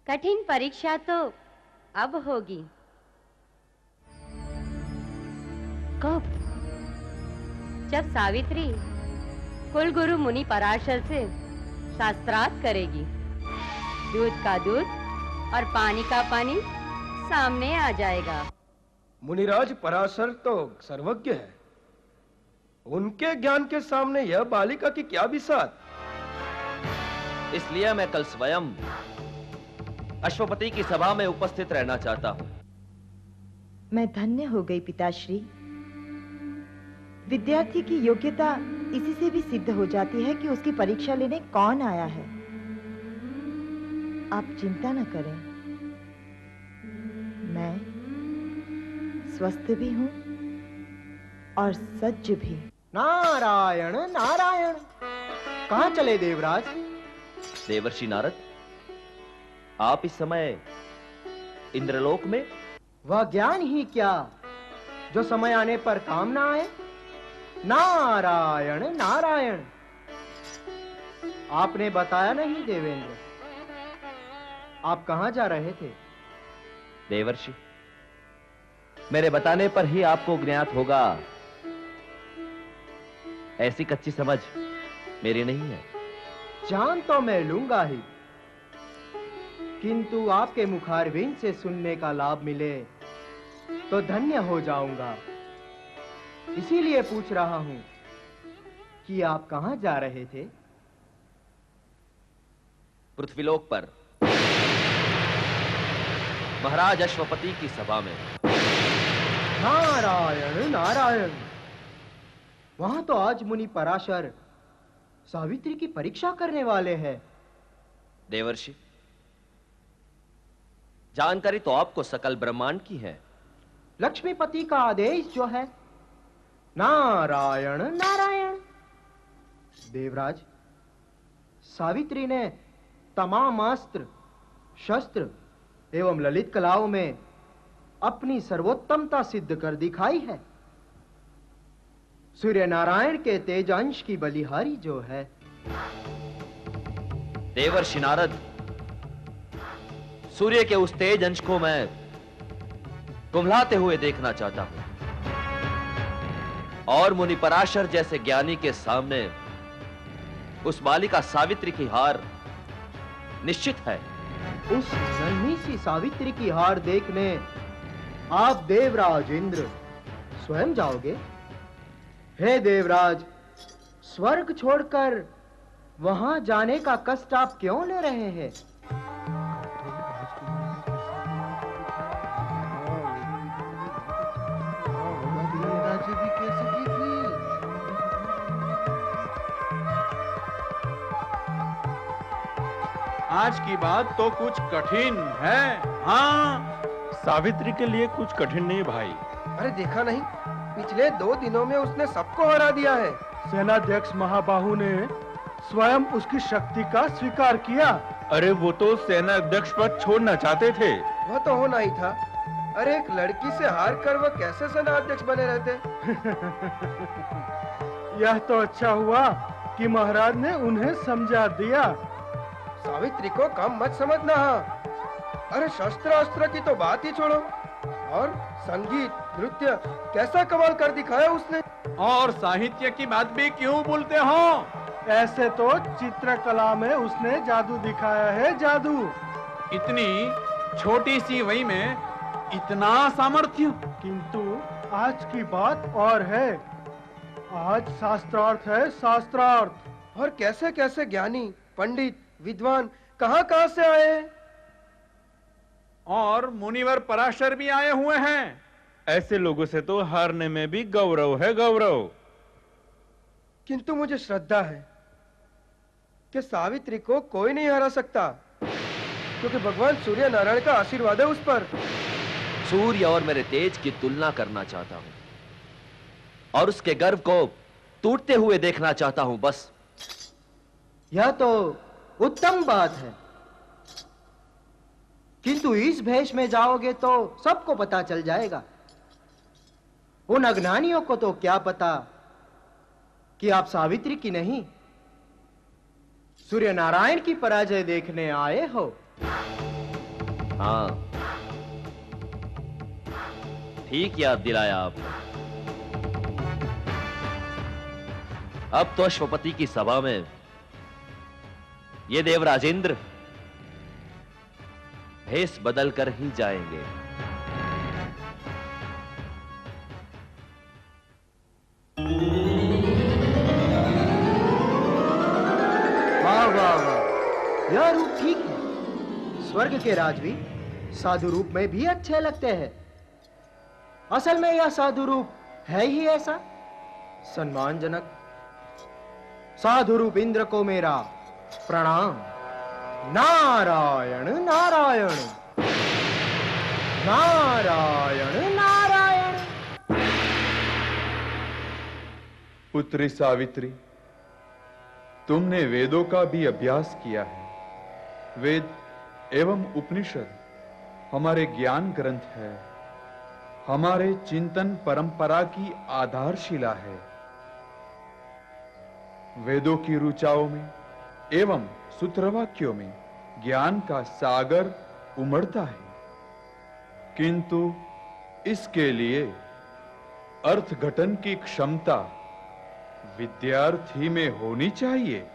कठिन परीक्षा तो अब होगी। कब? जब सावित्री कुलगुरु मुनि पराशर से शास्त्रार्थ करेगी। दूध का दूध और पानी का पानी सामने आ जाएगा। मुनिराज पराशर तो सर्वज्ञ है, उनके ज्ञान के सामने यह बालिका की क्या बिसात। इसलिए मैं कल स्वयं अश्वपति की सभा में उपस्थित रहना चाहता हूं। मैं धन्य हो गई पिताश्री। विद्यार्थी की योग्यता इसी से भी सिद्ध हो जाती है कि उसकी परीक्षा लेने कौन आया है। आप चिंता न करें, मैं स्वस्थ भी हूं और सज्ज भी। नारायण नारायण। कहां चले देवराज? देवर्षि नारद, आप इस समय इंद्रलोक में? वह ज्ञान ही क्या जो समय आने पर काम ना आए। नारायण नारायण। आपने बताया नहीं देवेंद्र, आप कहां जा रहे थे? देवर्षि, मेरे बताने पर ही आपको ज्ञात होगा। ऐसी कच्ची समझ मेरी नहीं है। जान तो मैं लूंगा ही, किंतु आपके मुखारविंद से सुनने का लाभ मिले तो धन्य हो जाऊंगा। इसीलिए पूछ रहा हूं कि आप कहां जा रहे थे? पृथ्वीलोक पर महाराज अश्वपति की सभा में। नारायण नारायण। वहां तो आज मुनि पराशर सावित्री की परीक्षा करने वाले हैं। देवर्षि, जानकारी तो आपको सकल ब्रह्मांड की है। लक्ष्मीपति का आदेश जो है। नारायण नारायण। देवराज, सावित्री ने तमाम अस्त्र शस्त्र एवं ललित कलाओं में अपनी सर्वोत्तमता सिद्ध कर दिखाई है। सूर्य नारायण के तेज अंश की बलिहारी जो है। देवर्षि नारद, सूर्य के उस तेज अंश को मैं कुम्हलाते हुए देखना चाहता हूं, और मुनि पराशर जैसे ज्ञानी के सामने उस बालिका सावित्री की हार निश्चित है। उस नन्ही सी सावित्री की हार देखने आप देवराज इंद्र स्वयं जाओगे? हे देवराज, स्वर्ग छोड़कर वहां जाने का कष्ट आप क्यों ले रहे हैं? आज की बात तो कुछ कठिन है। हाँ, सावित्री के लिए कुछ कठिन नहीं भाई। अरे देखा नहीं, पिछले 2 दिनों में उसने सबको हरा दिया है। सेनाध्यक्ष महाबाहु ने स्वयं उसकी शक्ति का स्वीकार किया। अरे वो तो सेना अध्यक्ष पद छोड़ना चाहते थे। वह तो होना ही था। अरे एक लड़की से हार कर वह कैसे सेना अध्यक्ष बने रहते। यह तो अच्छा हुआ कि महाराज ने उन्हें समझा दिया। सावित्री को कम मत समझना। अरे शस्त्र अस्त्र की तो बात ही छोड़ो, और संगीत नृत्य कैसा कमाल कर दिखाया उसने। और साहित्य की बात भी क्यों बोलते हो? ऐसे तो चित्रकला में उसने जादू दिखाया है, जादू। इतनी छोटी सी वही में इतना सामर्थ्य। किंतु आज की बात और है। आज शास्त्रार्थ है, शास्त्रार्थ। और कैसे कैसे ज्ञानी पंडित विद्वान कहां से आए हैं। और मुनिवर पराशर भी आए हुए हैं। ऐसे लोगों से तो हारने में भी गौरव है, गौरव। किंतु मुझे श्रद्धा है कि सावित्री को कोई नहीं हरा सकता, क्योंकि भगवान सूर्य नारायण का आशीर्वाद है उस पर। सूर्य और मेरे तेज की तुलना करना चाहता हूं, और उसके गर्व को टूटते हुए देखना चाहता हूं, बस। यह तो उत्तम बात है, किंतु इस भेष में जाओगे तो सबको पता चल जाएगा। उन अज्ञानियों को तो क्या पता कि आप सावित्री की नहीं, सूर्य नारायण की पराजय देखने आए हो। हाँ, ठीक याद दिलाया आपने। अब तो अश्वपति की सभा में ये देवराजेंद्र भेष बदल कर ही जाएंगे। वाह वाह वाह, यह रूप ठीक है। स्वर्ग के राजवी साधु रूप में भी अच्छे लगते हैं। असल में यह साधु रूप है ही ऐसा। सम्मानजनक। साधु रूप इंद्र को मेरा प्रणाम। नारायण नारायण नारायण नारायण। पुत्री सावित्री, तुमने वेदों का भी अभ्यास किया है। वेद एवं उपनिषद हमारे ज्ञान ग्रंथ है, हमारे चिंतन परंपरा की आधारशिला है। वेदों की ऋचाओं में एवं सूत्रवाक्यों में ज्ञान का सागर उमड़ता है, किंतु इसके लिए अर्थघटन की क्षमता विद्यार्थी में होनी चाहिए।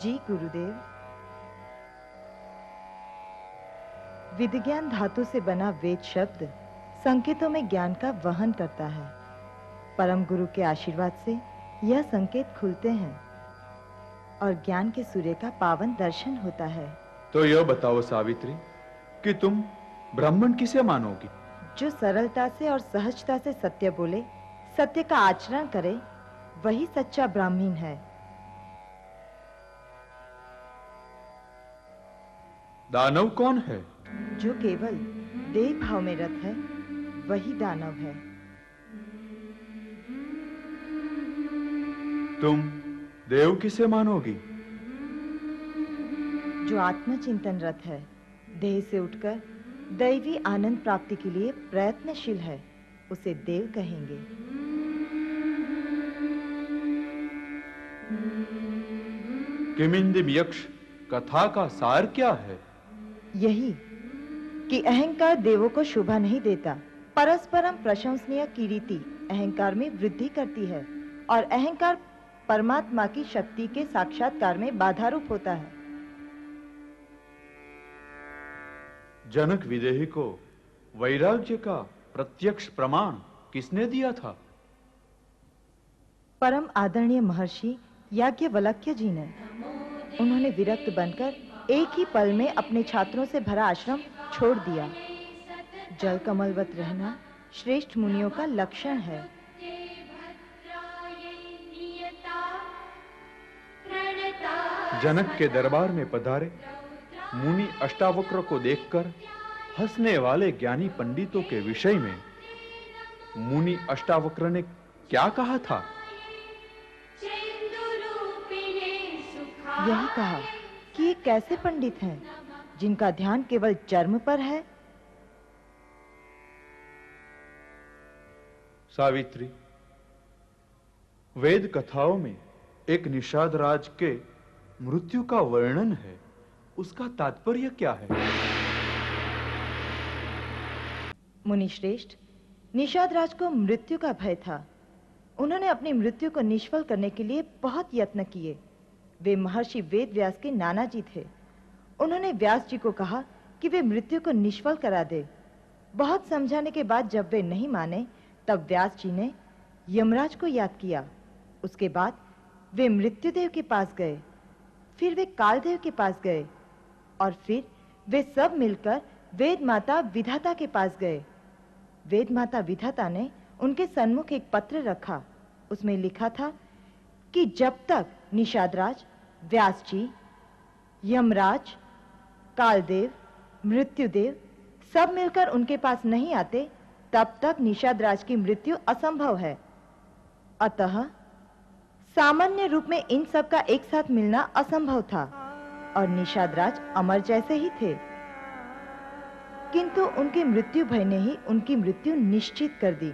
जी गुरुदेव। विज्ञान धातु से बना वेद शब्द संकेतों में ज्ञान का वहन करता है। परम गुरु के आशीर्वाद से यह संकेत खुलते हैं और ज्ञान के सूर्य का पावन दर्शन होता है। तो यह बताओ सावित्री कि तुम ब्राह्मण किसे मानोगी? जो सरलता से और सहजता से सत्य बोले, सत्य का आचरण करे, वही सच्चा ब्राह्मण है। दानव कौन है? जो केवल देव भाव में रत है, वही दानव है। तुम देव किसे मानोगी? जो आत्मचिंतन रत है, देह से उठकर दैवी आनंद प्राप्ति के लिए प्रयत्नशील है, उसे देव कहेंगे। किमिंदिम यक्ष कथा का सार क्या है? यही कि अहंकार देवों को शोभा नहीं देता। परस्परम प्रशंसनीय कीर्ति अहंकार में वृद्धि करती है और अहंकार परमात्मा की शक्ति के साक्षात्कार में बाधा रूप होता है। जनक विदेही को वैराग्य का प्रत्यक्ष प्रमाण किसने दिया था? परम आदरणीय महर्षि याज्ञवल्क्य जी ने। उन्होंने विरक्त बनकर एक ही पल में अपने छात्रों से भरा आश्रम छोड़ दिया। जल कमलवत रहना श्रेष्ठ मुनियों का लक्षण है। जनक के दरबार में पधारे मुनि अष्टावक्र को देखकर हंसने वाले ज्ञानी पंडितों के विषय में मुनि अष्टावक्र ने क्या कहा था? यही कहा कि ये कैसे पंडित हैं जिनका ध्यान केवल चर्म पर है। सावित्री, वेद कथाओं में एक निषाद राज के मृत्यु का वर्णन है, उसका तात्पर्य क्या है? मुनि श्रेष्ठ, निषाद राज को मृत्यु का भय था। उन्होंने अपनी मृत्यु को निष्फल करने के लिए बहुत यत्न किए। वे महर्षि वेद व्यास के नाना जी थे। उन्होंने व्यास जी को कहा कि वे मृत्यु को निष्फल करा दे। बहुत समझाने के बाद जब वे नहीं माने, तब व्यास जी ने यमराज को याद किया। उसके बाद वे मृत्युदेव के पास गए, फिर वे कालदेव के पास गए और फिर वे सब मिलकर वेद माता विधाता के पास गए। वेद माता विधाता ने उनके सन्मुख एक पत्र रखा। उसमें लिखा था कि जब तक निषादराज, व्यास जी, यमराज, कालदेव, मृत्युदेव सब मिलकर उनके पास नहीं आते, तब तक निषादराज की मृत्यु असंभव है। अतः सामान्य रूप में इन सब का एक साथ मिलना असंभव था और निषादराज अमर जैसे ही थे। किंतु उनकी मृत्यु भय ने ही उनकी मृत्यु निश्चित कर दी।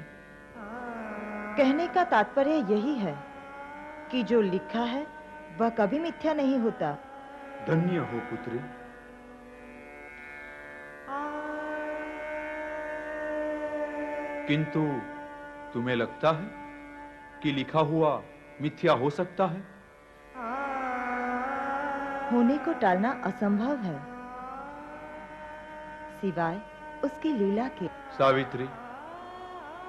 कहने का तात्पर्य यही है कि जो लिखा है वह कभी मिथ्या नहीं होता। धन्य हो पुत्री, किंतु तुम्हें लगता है कि लिखा हुआ मिथ्या हो सकता है? होने को टालना असंभव है, सिवाय उसकी लीला के। सावित्री,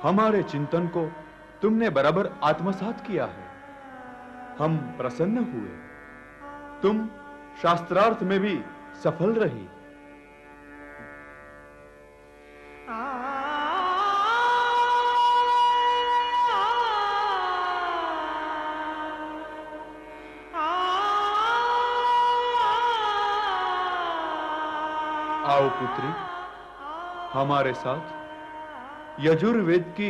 हमारे चिंतन को तुमने बराबर आत्मसात किया है। हम प्रसन्न हुए। तुम शास्त्रार्थ में भी सफल रही। आओ पुत्री, हमारे साथ यजुर्वेद की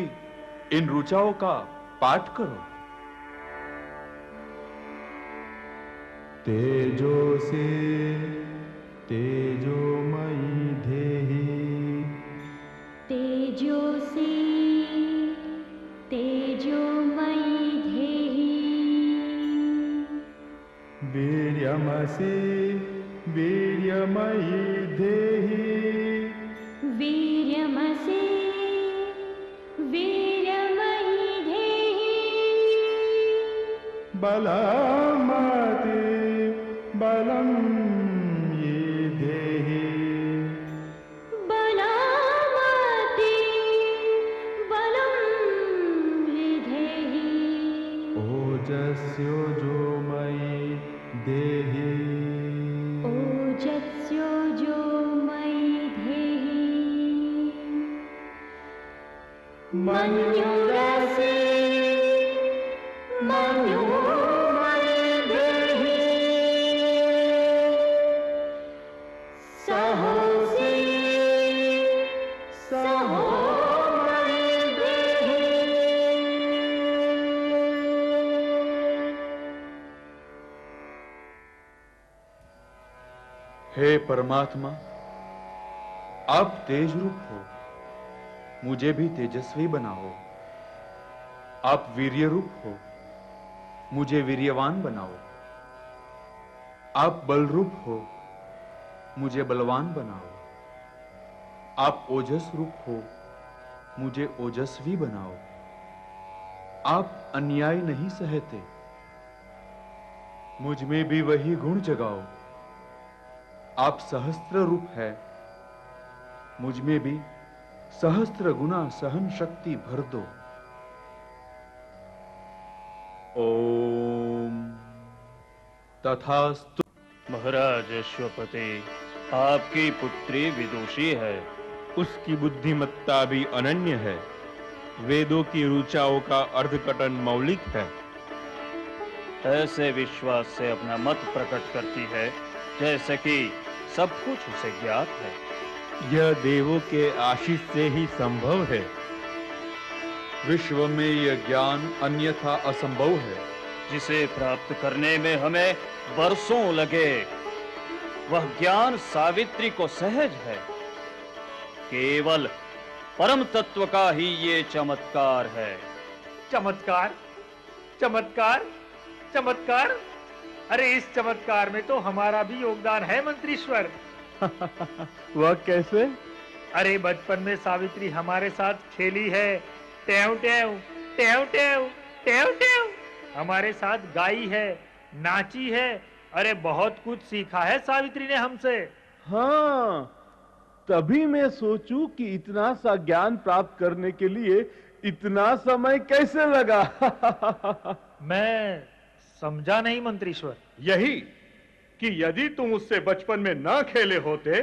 इन ऋचाओं का पाठ करो। तेजोसे तेजोमयी देहि, तेजोसी तेजोमयी देहि, वीर्यमसि वीर्यमयी देहि, वीर्यमसि वीर्यमयी देहि, बलमति बलं ये देहि, बलमति बलं विधेहि, ओजस्योजोमयी देहि, ओजस्योजोमयी देहि, मन्युरसि मन्युमयी देहि, सहोसि सहोमयी देहि। हे परमात्मा, आप तेज रूप हो, मुझे भी तेजस्वी बनाओ। आप वीर्य रूप हो, मुझे वीर्यवान बनाओ। आप बल रूप हो, मुझे बलवान बनाओ। आप ओजस रूप हो, मुझे ओजस्वी बनाओ। आप अन्याय नहीं सहते, मुझ में भी वही गुण जगाओ। आप सहस्त्र रूप है, मुझ में भी सहस्त्र गुना सहन शक्ति भर दो। ओम तथास्तु। महाराज अश्वपति, आपकी पुत्री विदुषी है, उसकी बुद्धिमत्ता भी अनन्य है। वेदों की ऋचाओं का अर्धकटन मौलिक है। ऐसे विश्वास से अपना मत प्रकट करती है जैसे कि सब कुछ उसे ज्ञात है। यह देवों के आशीष से ही संभव है। विश्व में यह ज्ञान अन्यथा असंभव है, जिसे प्राप्त करने में हमें वर्षों लगे। वह ज्ञान सावित्री को सहज है। केवल परम तत्व का ही ये चमत्कार है। चमत्कार, चमत्कार, चमत्कार। अरे इस चमत्कार में तो हमारा भी योगदान है मंत्रीश्वर। वह कैसे? अरे बचपन में सावित्री हमारे साथ खेली है, टेव टेव टेव टेव टेव टेव, हमारे साथ गाई है, नाची है। अरे बहुत कुछ सीखा है सावित्री ने हमसे। हाँ, तभी मैं सोचूं कि इतना सा ज्ञान प्राप्त करने के लिए इतना समय कैसे लगा। मैं समझा नहीं मंत्रीश्वर। यही कि यदि तुम उससे बचपन में ना खेले होते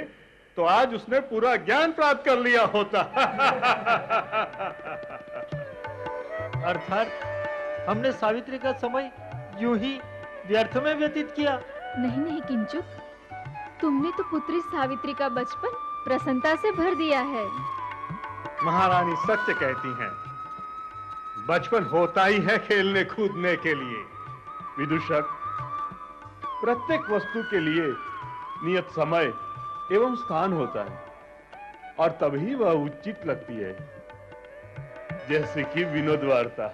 तो आज उसने पूरा ज्ञान प्राप्त कर लिया होता। अर्थात हमने सावित्री का समय यूं ही व्यर्थ में व्यतीत किया। नहीं नहीं किंचुक, तुमने तो पुत्री सावित्री का बचपन प्रसन्नता से भर दिया है। महारानी सत्य कहती हैं। बचपन होता ही है खेलने कूदने के लिए। विदूषक, प्रत्येक वस्तु के लिए नियत समय एवं स्थान होता है और तभी वह उचित लगती है, जैसे कि विनोद वार्ता।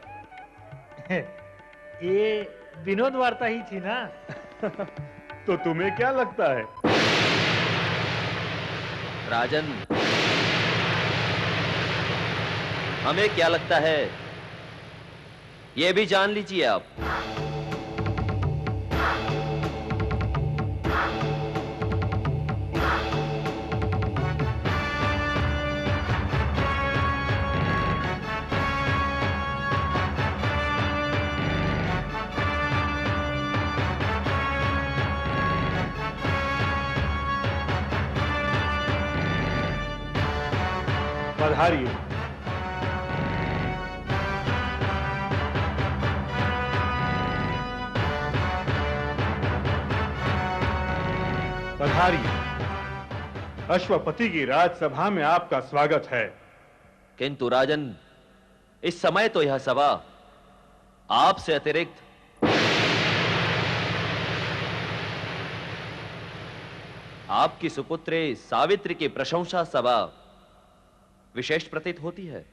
ये विनोद वार्ता ही थी ना। तो तुम्हें क्या लगता है? राजन, हमें क्या लगता है ये भी जान लीजिए आप। पधारिए। पधारिए। अश्वपति की राजसभा में आपका स्वागत है। किंतु राजन, इस समय तो यह सभा आपसे अतिरिक्त आपकी सुपुत्री सावित्री की प्रशंसा सभा विशेष प्रतीत होती है।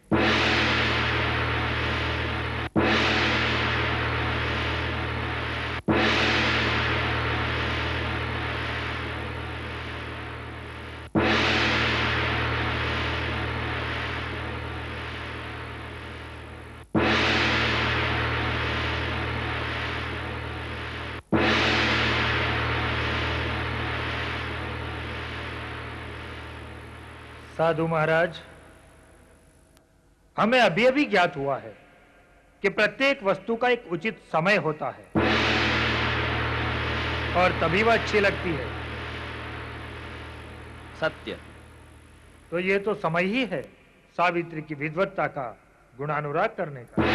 साधु महाराज, हमें अभी अभी ज्ञात हुआ है कि प्रत्येक वस्तु का एक उचित समय होता है और तभी वह अच्छी लगती है। सत्य। तो ये तो समय ही है सावित्री की विद्वत्ता का गुणानुराग करने का।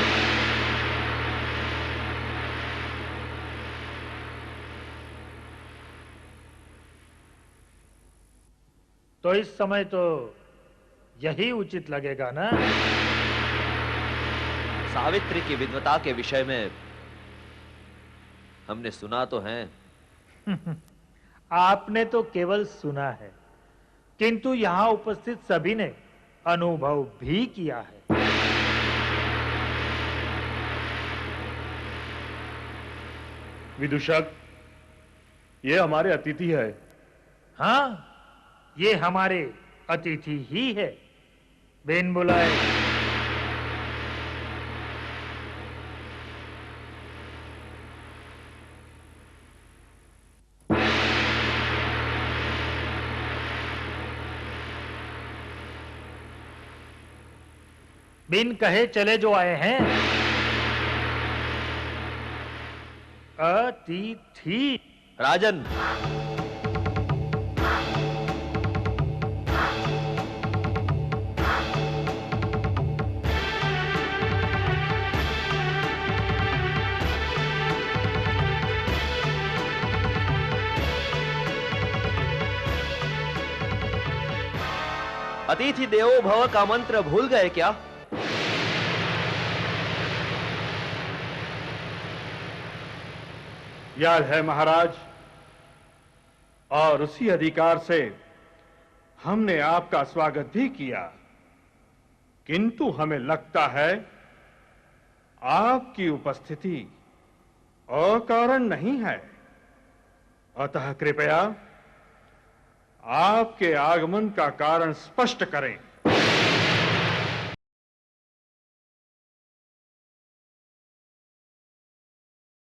तो इस समय तो यही उचित लगेगा ना? सावित्री की विद्वता के विषय में हमने सुना तो है। आपने तो केवल सुना है, किंतु यहां उपस्थित सभी ने अनुभव भी किया है। विदूषक, ये हमारे अतिथि है। हाँ, ये हमारे अतिथि ही है। बेन बुलाए। बिन कहे चले जो आए हैं। अतिथि। राजन, अतिथि देवो भव का मंत्र भूल गए क्या? याद है महाराज, और उसी अधिकार से हमने आपका स्वागत भी किया, किंतु हमें लगता है आपकी उपस्थिति अकारण नहीं है। अतः कृपया आपके आगमन का कारण स्पष्ट करें।